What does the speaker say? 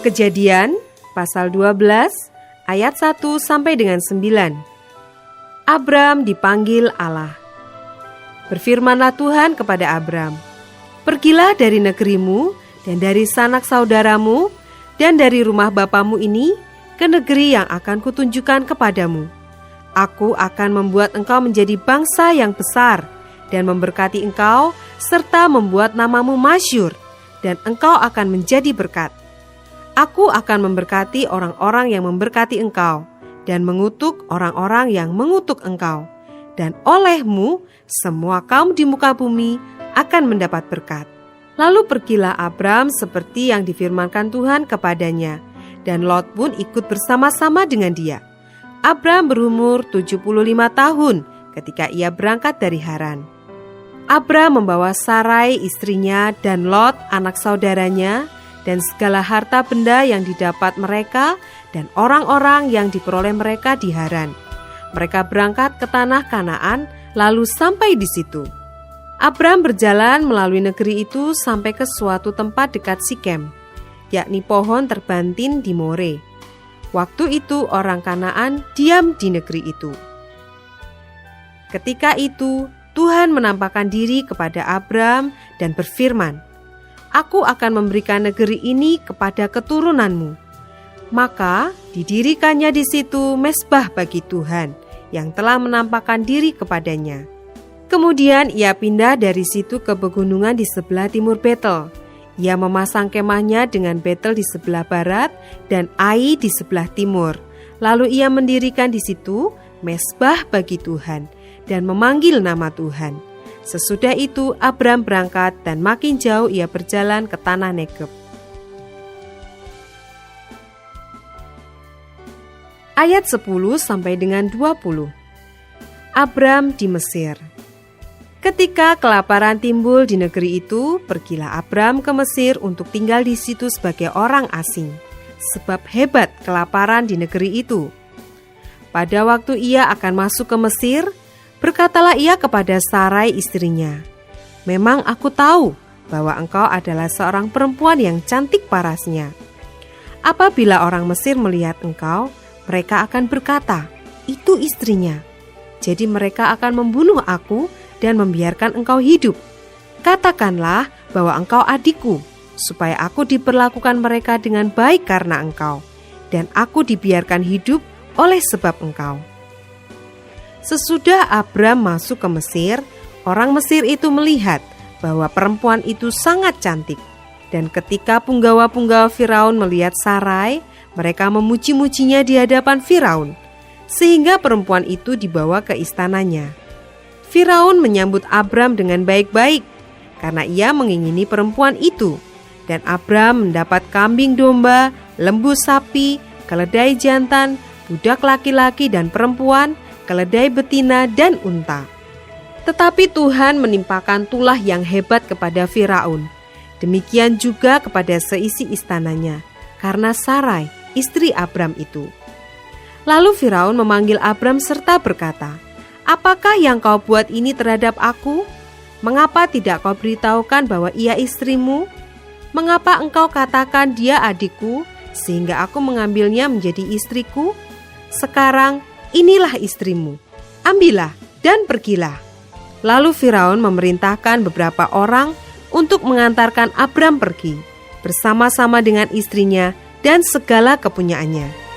Kejadian pasal 12 ayat 1 sampai dengan 9. Abram dipanggil Allah. Berfirmanlah Tuhan kepada Abram, "Pergilah dari negerimu dan dari sanak saudaramu dan dari rumah bapamu ini ke negeri yang akan kutunjukkan kepadamu. Aku akan membuat engkau menjadi bangsa yang besar dan memberkati engkau serta membuat namamu masyhur, dan engkau akan menjadi berkat. Aku akan memberkati orang-orang yang memberkati engkau dan mengutuk orang-orang yang mengutuk engkau. Dan olehmu semua kaum di muka bumi akan mendapat berkat." Lalu pergilah Abram seperti yang difirmankan Tuhan kepadanya, dan Lot pun ikut bersama-sama dengan dia. Abram berumur 75 tahun ketika ia berangkat dari Haran. Abram membawa Sarai istrinya dan Lot anak saudaranya dan segala harta benda yang didapat mereka dan orang-orang yang diperoleh mereka di Haran. Mereka berangkat ke tanah Kanaan lalu sampai di situ. Abram berjalan melalui negeri itu sampai ke suatu tempat dekat Sikem, yakni pohon terbantin di More. Waktu itu orang Kanaan diam di negeri itu. Ketika itu Tuhan menampakkan diri kepada Abram dan berfirman, "Aku akan memberikan negeri ini kepada keturunanmu." Maka didirikannya di situ mezbah bagi Tuhan yang telah menampakkan diri kepadanya. Kemudian ia pindah dari situ ke pegunungan di sebelah timur Betel. Ia memasang kemahnya dengan Betel di sebelah barat dan Ai di sebelah timur. Lalu ia mendirikan di situ mezbah bagi Tuhan dan memanggil nama Tuhan. Sesudah itu Abram berangkat dan makin jauh ia berjalan ke tanah Negeb. Ayat 10 sampai dengan 20. Abram di Mesir. Ketika kelaparan timbul di negeri itu, pergilah Abram ke Mesir untuk tinggal di situ sebagai orang asing, sebab hebat kelaparan di negeri itu. Pada waktu ia akan masuk ke Mesir, berkatalah ia kepada Sarai istrinya, "Memang aku tahu bahwa engkau adalah seorang perempuan yang cantik parasnya. Apabila orang Mesir melihat engkau, mereka akan berkata, 'Itu istrinya.' Jadi mereka akan membunuh aku dan membiarkan engkau hidup. Katakanlah bahwa engkau adikku, supaya aku diperlakukan mereka dengan baik karena engkau, dan aku dibiarkan hidup oleh sebab engkau." Sesudah Abram masuk ke Mesir, orang Mesir itu melihat bahwa perempuan itu sangat cantik. Dan ketika punggawa-punggawa Firaun melihat Sarai, mereka memuji-mujinya di hadapan Firaun, sehingga perempuan itu dibawa ke istananya. Firaun menyambut Abram dengan baik-baik, karena ia mengingini perempuan itu. Dan Abram mendapat kambing domba, lembu sapi, keledai jantan, budak laki-laki dan perempuan, keledai betina dan unta. Tetapi Tuhan menimpakan tulah yang hebat kepada Firaun. Demikian juga kepada seisi istananya, karena Sarai, istri Abram itu. Lalu Firaun memanggil Abram serta berkata, "Apakah yang kau buat ini terhadap aku? Mengapa tidak kau beritahukan bahwa ia istrimu? Mengapa engkau katakan dia adikku, sehingga aku mengambilnya menjadi istriku? Sekarang inilah istrimu, ambillah dan pergilah." Lalu Firaun memerintahkan beberapa orang untuk mengantarkan Abram pergi, bersama-sama dengan istrinya dan segala kepunyaannya.